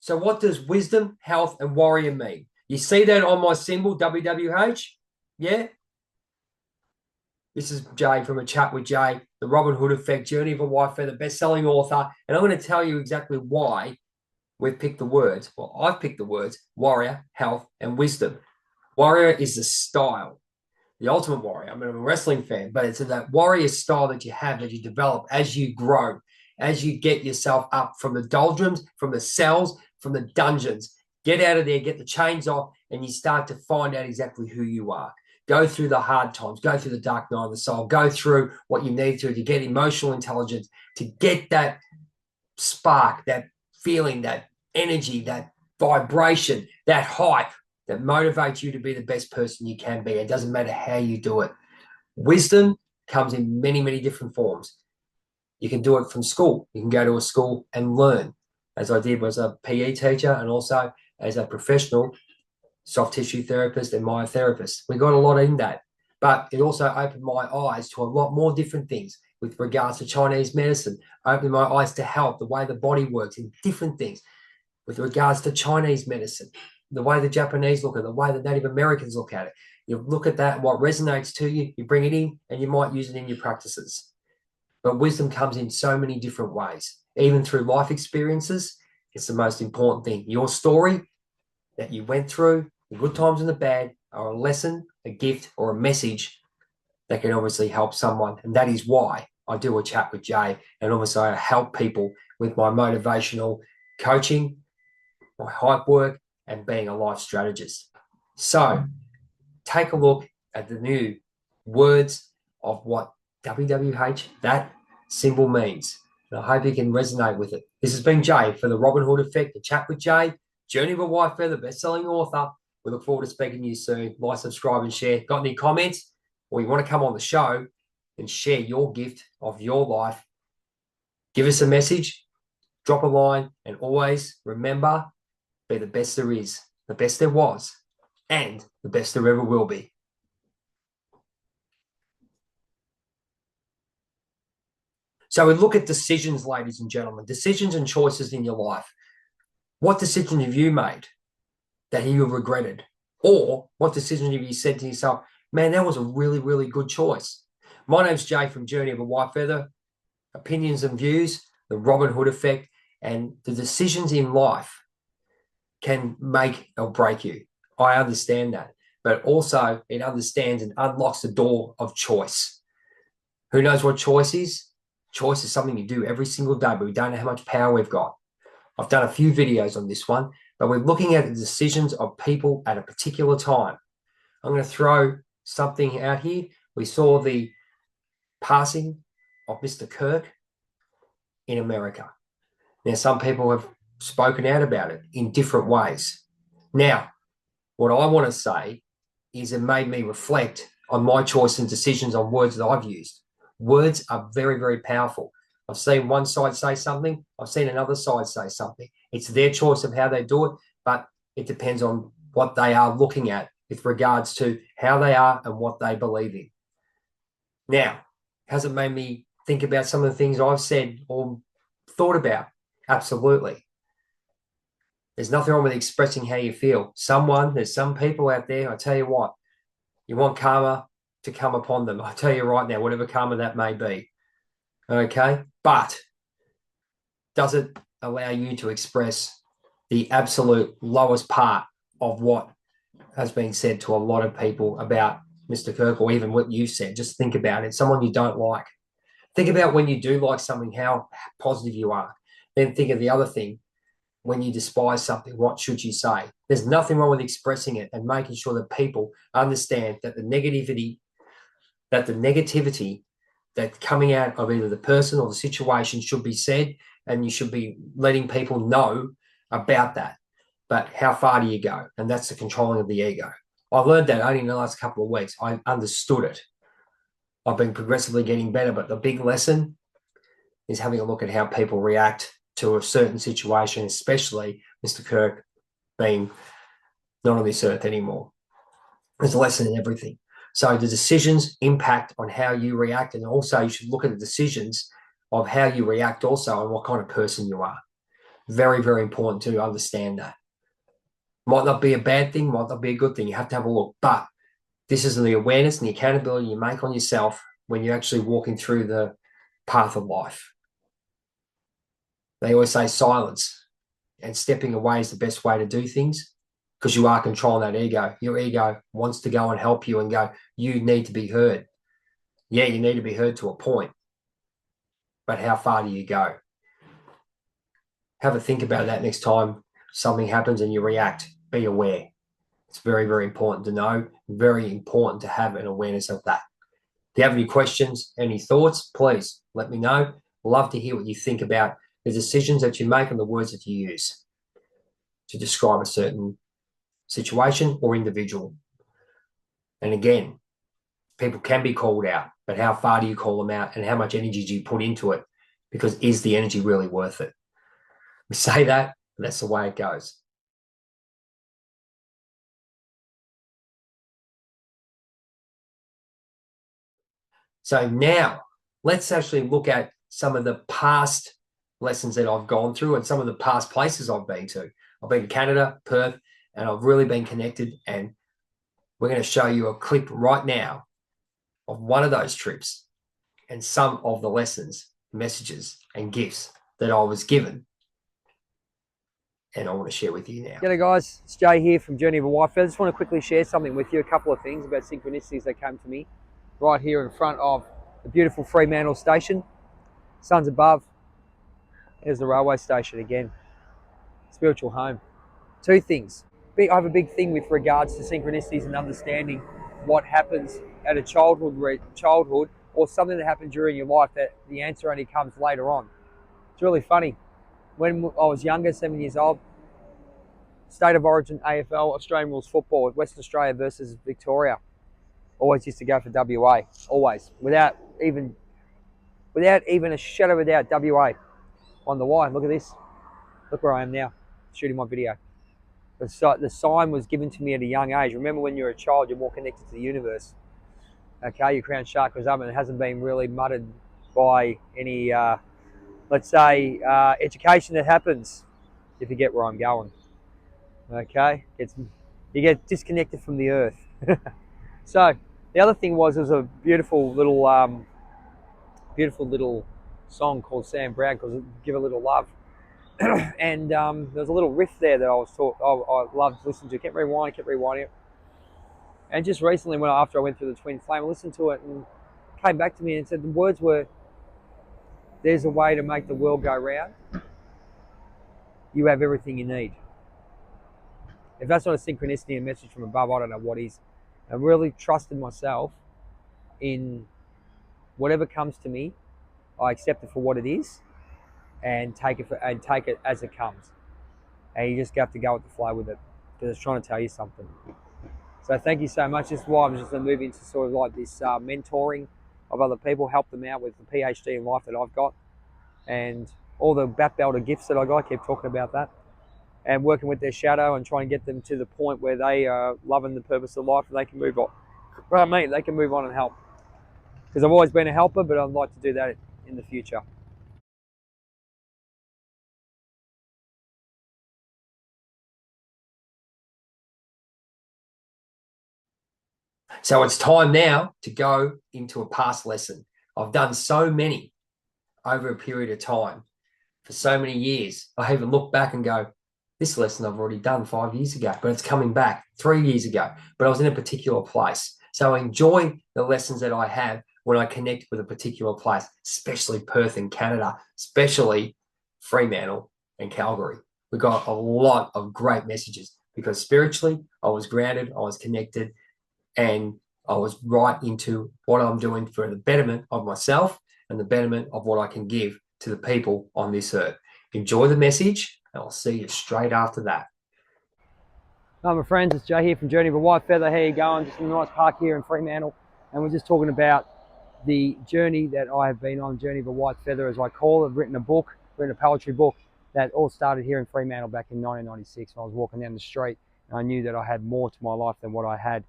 So what does wisdom, health, and warrior mean? You see that on my symbol, WWH? Yeah? This is Jay from A Chat with Jay, the Robin Hood Effect, Journey of a Whitefeather, best-selling author. And I'm going to tell you exactly why we've picked the words. Well, I've picked the words warrior, health, and wisdom. Warrior is the style, the ultimate warrior. I mean, I'm a wrestling fan, but it's that warrior style that you have, that you develop as you grow, as you get yourself up from the doldrums, from the cells, from the dungeons. Get out of there, get the chains off, and you start to find out exactly who you are. Go through the hard times, go through the dark night of the soul, go through what you need to get emotional intelligence, to get that spark, that feeling, that energy, that vibration, that hype that motivates you to be the best person you can be. It doesn't matter how you do it. Wisdom comes in many, many different forms. You can do it from school. You can go to a school and learn, as I did as a PE teacher and also as a professional soft tissue therapist and myotherapist. We got a lot in that. But it also opened my eyes to a lot more different things with regards to Chinese medicine, opened my eyes to health, the way the body works in different things. With regards to Chinese medicine, the way the Japanese look at it, the way the Native Americans look at it. You look at that, what resonates to you, you bring it in, and you might use it in your practices. But wisdom comes in so many different ways, even through life experiences. It's the most important thing. Your story that you went through, the good times and the bad, are a lesson, a gift, or a message that can obviously help someone. And that is why I do A Chat with Jay. And obviously I help people with my motivational coaching, my hype work, and being a life strategist. So take a look at the new words of what WWH, that symbol, means. And I hope you can resonate with it. This has been Jay for the Robin Hood Effect, A Chat with Jay, Journey of a Whitefeather, best-selling author. We look forward to speaking to you soon. Like, subscribe, and share. Got any comments, or you want to come on the show and share your gift of your life, give us a message, drop a line, and always remember, be the best there is, the best there was, and the best there ever will be. So we look at decisions, ladies and gentlemen, decisions and choices in your life. What decision have you made that you have regretted? Or what decision have you said to yourself, man, that was a really, really good choice? My name's Jay from Journey of a Whitefeather. Opinions and views, the Robin Hood Effect, and the decisions in life can make or break you. I understand that. But also it understands and unlocks the door of choice. Who knows what choice is? Choice is something you do every single day, but we don't know how much power we've got. I've done a few videos on this one, but we're looking at the decisions of people at a particular time. I'm going to throw something out here. We saw the passing of Mr. Kirk in America. Now, some people have spoken out about it in different ways. Now, what I want to say is it made me reflect on my choice and decisions on words that I've used. Words are very, very powerful. I've seen one side say something. I've seen another side say something. It's their choice of how they do it, but it depends on what they are looking at with regards to how they are and what they believe in. Now, has it made me think about some of the things I've said or thought about? Absolutely. There's nothing wrong with expressing how you feel. There's some people out there, I tell you what, you want karma to come upon them. I tell you right now, whatever karma that may be. Okay? But does it allow you to express the absolute lowest part of what has been said to a lot of people about Mr. Kirk, or even what you said? Just think about it. Someone you don't like. Think about when you do like something, how positive you are. Then think of the other thing. When you despise something, what should you say? There's nothing wrong with expressing it and making sure that people understand that the negativity that's coming out of either the person or the situation should be said, and you should be letting people know about that. But how far do you go? And that's the controlling of the ego. I learned that only in the last couple of weeks. I understood it. I've been progressively getting better, but the big lesson is having a look at how people react to a certain situation, especially Mr. Kirk being not on this earth anymore. There's a lesson in everything. So the decisions impact on how you react, and also you should look at the decisions of how you react also and what kind of person you are. Very, very important to understand that. Might not be a bad thing, might not be a good thing. You have to have a look. But this is the awareness and the accountability you make on yourself when you're actually walking through the path of life. They always say silence and stepping away is the best way to do things, because you are controlling that ego. Your ego wants to go and help you and go, you need to be heard. Yeah, you need to be heard to a point. But how far do you go? Have a think about that next time something happens and you react. Be aware. It's very, very important to know, very important to have an awareness of that. If you have any questions, any thoughts, please let me know. Love to hear what you think about the decisions that you make and the words that you use to describe a certain situation or individual. And again, people can be called out, but how far do you call them out and how much energy do you put into it? Because is the energy really worth it? We say that, but that's the way it goes. So now let's actually look at some of the past lessons that I've gone through and some of the past places I've been to. I've been to Canada, Perth, and I've really been connected. And we're going to show you a clip right now of one of those trips and some of the lessons, messages, and gifts that I was given. And I want to share with you now. G'day guys, it's Jay here from Journey of a Whitefeather. I just want to quickly share something with you, a couple of things about synchronicities that came to me right here in front of the beautiful Fremantle station. Sun's above. There's the railway station again. Spiritual home. Two things. I have a big thing with regards to synchronicities and understanding what happens at a childhood or something that happened during your life that the answer only comes later on. It's really funny. When I was younger, 7 years old, State of Origin AFL, Australian rules football, Western Australia versus Victoria. Always used to go for WA, always, without even a shadow of a doubt, WA on the Y. Look at this. Look where I am now, shooting my video. The sign was given to me at a young age. Remember, when you're a child, you're more connected to the universe. Okay, your crown shark was up, and it hasn't been really muddled by any, let's say, education that happens, if you get where I'm going. Okay, you get disconnected from the earth. So the other thing was, there was a beautiful little song called Sam Brown, called "Give a Little Love," and there was a little riff there that I loved listening to. Kept rewinding it, and just recently, after I went through the twin flame, I listened to it and came back to me and said the words were, "There's a way to make the world go round. You have everything you need." If that's not a synchronicity and message from above, I don't know what is. I really trusted myself in whatever comes to me. I accept it for what it is, and take it as it comes. And you just have to go with the flow with it, because it's trying to tell you something. So thank you so much. This is why I'm just going to move into sort of like this mentoring of other people, help them out with the PhD in life that I've got, and all the backbelter gifts that I got. I keep talking about that. And working with their shadow and trying to get them to the point where they are loving the purpose of life and they can move on. They can move on and help. Because I've always been a helper, but I'd like to do that in the future. So it's time now to go into a past lesson. I've done so many over a period of time for so many years. I even look back and go, this lesson I've already done 5 years ago, but it's coming back 3 years ago, but I was in a particular place. So I enjoy the lessons that I have when I connect with a particular place, especially Perth in Canada, especially Fremantle and Calgary. We got a lot of great messages because spiritually I was grounded, I was connected, and I was right into what I'm doing for the betterment of myself and the betterment of what I can give to the people on this earth. Enjoy the message, and I'll see you straight after that. Hi, my friends, it's Jay here from Journey of a Whitefeather. How you going? Just in a nice park here in Fremantle, and we're just talking about the journey that I have been on, Journey of a Whitefeather, as I call it. I've written a poetry book that all started here in Fremantle back in 1996 when I was walking down the street, and I knew that I had more to my life than what I had.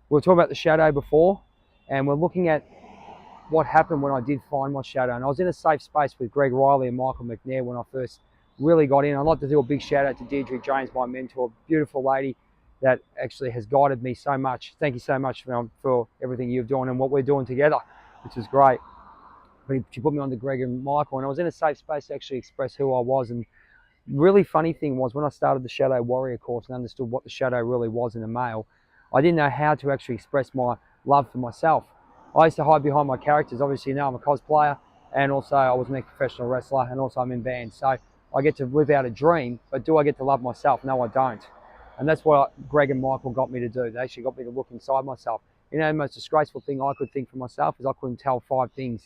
We were talking about the shadow before, and we're looking at what happened when I did find my shadow. And I was in a safe space with Greg Riley and Michael McNair when I first really got in. I'd like to do a big shout out to Deirdre James, my mentor, beautiful lady that actually has guided me so much. Thank you so much for everything you've done and what we're doing together, which is great. She put me on to Greg and Michael, and I was in a safe space to actually express who I was. And really funny thing was, when I started the Shadow Warrior course and understood what the shadow really was in a male, I didn't know how to actually express my love for myself. I used to hide behind my characters. Obviously now I'm a cosplayer, and also I was a professional wrestler, and also I'm in bands. So I get to live out a dream, but do I get to love myself? No, I don't. And that's what Greg and Michael got me to do. They actually got me to look inside myself. You know, the most disgraceful thing I could think for myself is I couldn't tell five things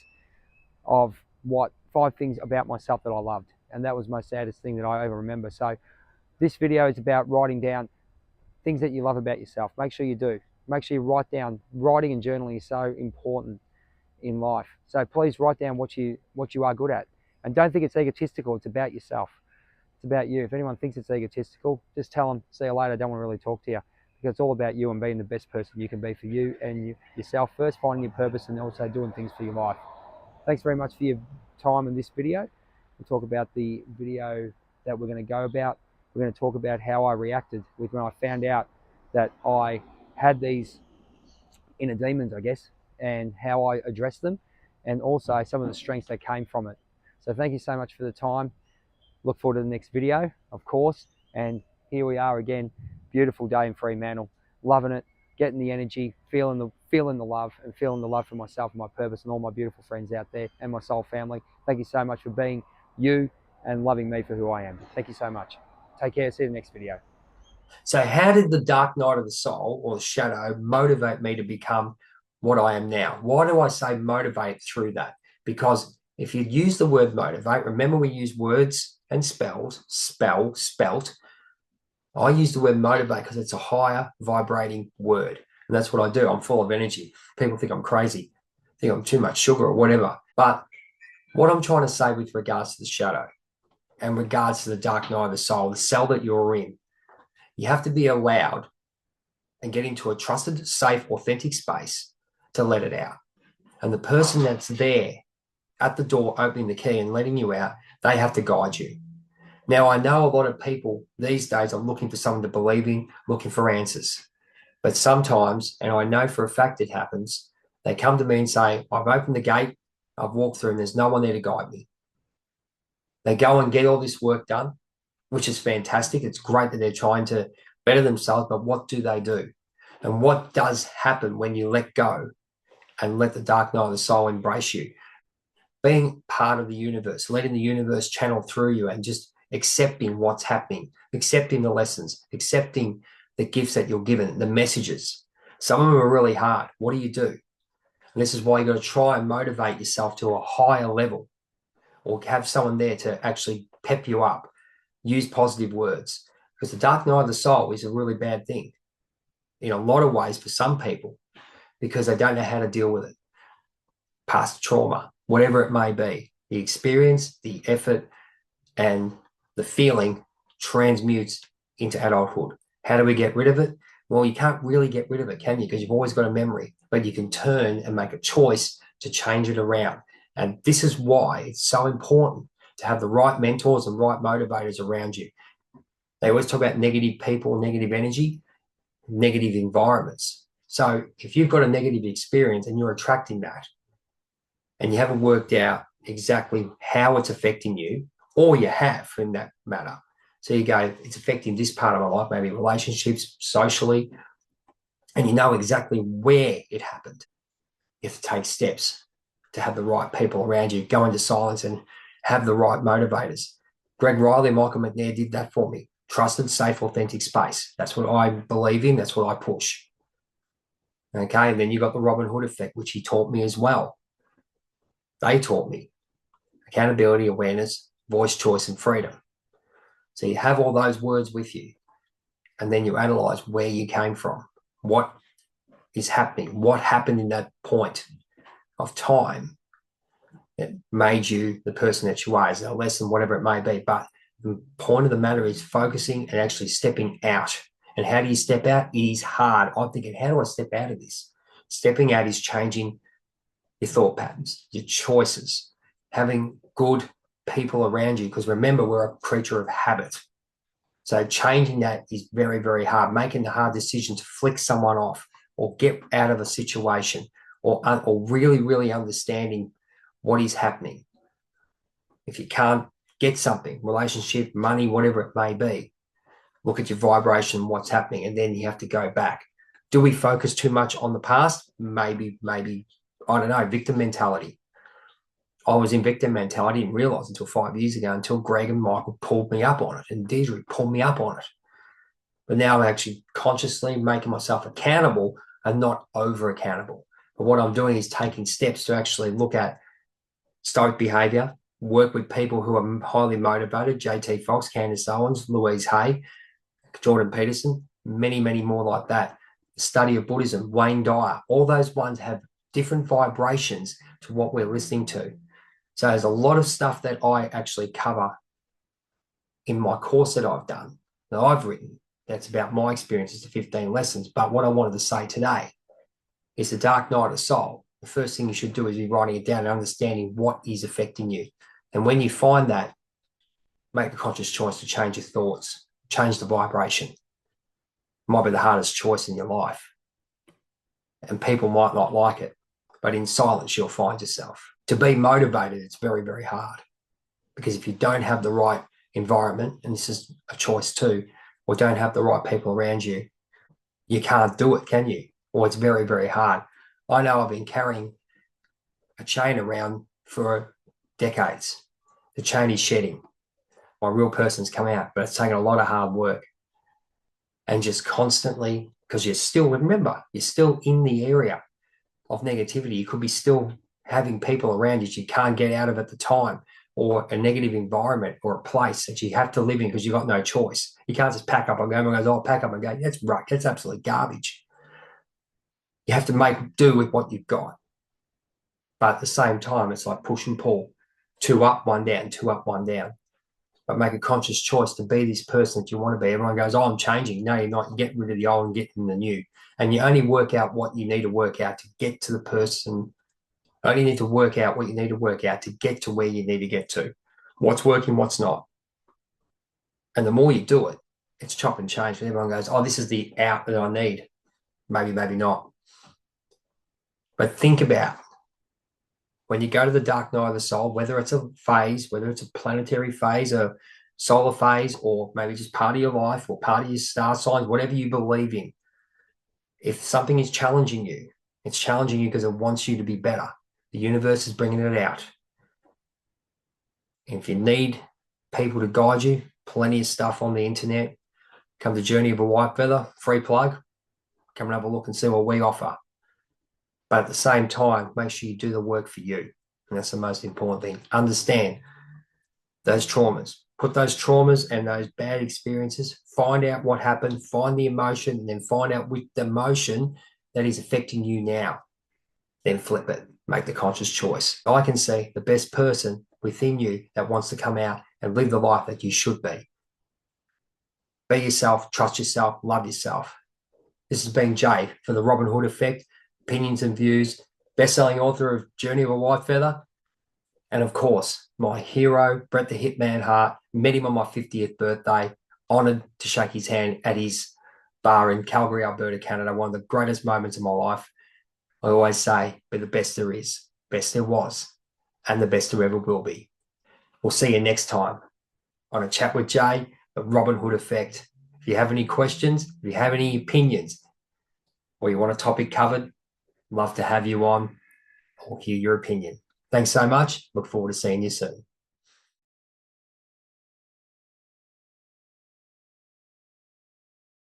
about myself that I loved. And that was the most saddest thing that I ever remember. So this video is about writing down things that you love about yourself. Make sure you do. Make sure you write down. Writing and journaling is so important in life. So please write down what you are good at. And don't think it's egotistical. It's about yourself. It's about you. If anyone thinks it's egotistical, just tell them, see you later, I don't want to really talk to you. Because it's all about you and being the best person you can be for you and yourself first, finding your purpose, and also doing things for your life. Thanks very much for your time in this video. We'll talk about the video that we're going to go about. We're going to talk about how I reacted when I found out that I had these inner demons, I guess, and how I addressed them, and also some of the strengths that came from it. So thank you so much for the time. Look forward to the next video, of course. And here we are again, beautiful day in Fremantle, loving it, getting the energy, feeling the love, and feeling the love for myself and my purpose and all my beautiful friends out there and my soul family. Thank you so much for being you and loving me for who I am. Thank you so much. Take care. See you in the next video. So how did the dark night of the soul, or the shadow, motivate me to become what I am now? Why do I say motivate through that? Because if you use the word motivate, remember we use words and spelt. I use the word motivate because it's a higher vibrating word. And that's what I do. I'm full of energy. People think I'm crazy, think I'm too much sugar or whatever. But what I'm trying to say with regards to the shadow and regards to the dark night of the soul, the cell that you're in, you have to be allowed and get into a trusted, safe, authentic space to let it out. And the person that's there at the door opening the key and letting you out, they have to guide you. Now, I know a lot of people these days are looking for someone to believe in, looking for answers. But sometimes, and I know for a fact it happens, they come to me and say, I've opened the gate, I've walked through and there's no one there to guide me. They go and get all this work done, which is fantastic. It's great that they're trying to better themselves, but what do they do? And what does happen when you let go and let the dark night of the soul embrace you? Being part of the universe, letting the universe channel through you and just accepting what's happening, accepting the lessons, accepting the gifts that you're given, the messages. Some of them are really hard. What do? And this is why you've got to try and motivate yourself to a higher level, or have someone there to actually pep you up. Use positive words, because the dark night of the soul is a really bad thing in a lot of ways for some people, because they don't know how to deal with it. Past trauma, whatever it may be, the experience, the effort, and the feeling transmutes into adulthood. How do we get rid of it? Well, you can't really get rid of it, can you? Because you've always got a memory, but you can turn and make a choice to change it around. And this is why it's so important to have the right mentors and right motivators around you. They always talk about negative people, negative energy, negative environments. So if you've got a negative experience and you're attracting that, and you haven't worked out exactly how it's affecting you, or you have in that matter. So you go, it's affecting this part of my life, maybe relationships, socially, and you know exactly where it happened. You have to take steps to have the right people around you, go into silence and have the right motivators. Greg Riley, Michael McNair did that for me. Trusted, safe, authentic space. That's what I believe in. That's what I push. Okay, and then you got the Robin Hood effect, which he taught me as well. They taught me accountability, awareness, voice, choice, and freedom. So you have all those words with you, and then you analyze where you came from, what is happening, what happened in that point of time that made you the person that you are, is a lesson, whatever it may be. But the point of the matter is focusing and actually stepping out. And how do you step out? It is hard. I'm thinking, how do I step out of this? Stepping out is changing your thought patterns, your choices, having good people around you, because remember, we're a creature of habit. So changing that is very, very hard. Making the hard decision to flick someone off or get out of a situation, or really, really understanding what is happening. If you can't get something, relationship, money, whatever it may be, look at your vibration, what's happening, and then you have to go back. Do we focus too much on the past? Maybe, I don't know, victim mentality. I was in victim mentality, didn't realize until 5 years ago, until Greg and Michael pulled me up on it, and Deidre pulled me up on it. But now I'm actually consciously making myself accountable and not over accountable. But what I'm doing is taking steps to actually look at stoic behavior, work with people who are highly motivated, JT Fox, Candace Owens, Louise Hay, Jordan Peterson, many, many more like that. The study of Buddhism, Wayne Dyer, all those ones have different vibrations to what we're listening to. So there's a lot of stuff that I actually cover in my course that I've done, that I've written, that's about my experiences, the 15 lessons. But what I wanted to say today is the dark night of soul. The first thing you should do is be writing it down and understanding what is affecting you. And when you find that, make the conscious choice to change your thoughts, change the vibration. It might be the hardest choice in your life. And people might not like it, but in silence, you'll find yourself. To be motivated, it's very, very hard. Because if you don't have the right environment, and this is a choice too, or don't have the right people around you, you can't do it, can you? Or it's very, very hard. I know I've been carrying a chain around for decades. The chain is shedding. My real person's come out, but it's taken a lot of hard work. And just constantly, because you're still in the area of negativity. You could be still having people around you can't get out of at the time, or a negative environment or a place that you have to live in because you've got no choice. You can't just pack up and go. Everyone goes, oh, pack up and go. That's right. That's absolutely garbage. You have to make do with what you've got. But at the same time, it's like push and pull. 2 up, 1 down, 2 up, 1 down. But make a conscious choice to be this person that you want to be. Everyone goes, oh, I'm changing. No, you're not. You get rid of the old and get in the new. And you only work out what you need to work out to get to the person. Only need to work out what you need to work out to get to where you need to get to. What's working, what's not. And the more you do it, it's chop and change. And everyone goes, oh, this is the out that I need. Maybe, maybe not. But think about when you go to the dark night of the soul, whether it's a phase, whether it's a planetary phase, a solar phase, or maybe just part of your life or part of your star signs, whatever you believe in. If something is challenging you, it's challenging you because it wants you to be better. The universe is bringing it out. And if you need people to guide you, plenty of stuff on the internet. Come to Journey of a Whitefeather, free plug. Come and have a look and see what we offer. But at the same time, make sure you do the work for you. And that's the most important thing. Understand those traumas. Put those traumas and those bad experiences, find out what happened, find the emotion, and then find out which the emotion that is affecting you now. Then flip it. Make the conscious choice. I can see the best person within you that wants to come out and live the life that you should be. Be yourself, trust yourself, love yourself. This has been Jay for the Robin Hood Effect, opinions and views, best-selling author of Journey of a Whitefeather, and of course, my hero, Brett the Hitman Hart. Met him on my 50th birthday. Honoured to shake his hand at his bar in Calgary, Alberta, Canada. One of the greatest moments of my life. I always say, be the best there is, best there was, and the best there ever will be. We'll see you next time on A Chat with Jay, the Robin Hood Effect. If you have any questions, if you have any opinions, or you want a topic covered, love to have you on or hear your opinion. Thanks so much. Look forward to seeing you soon.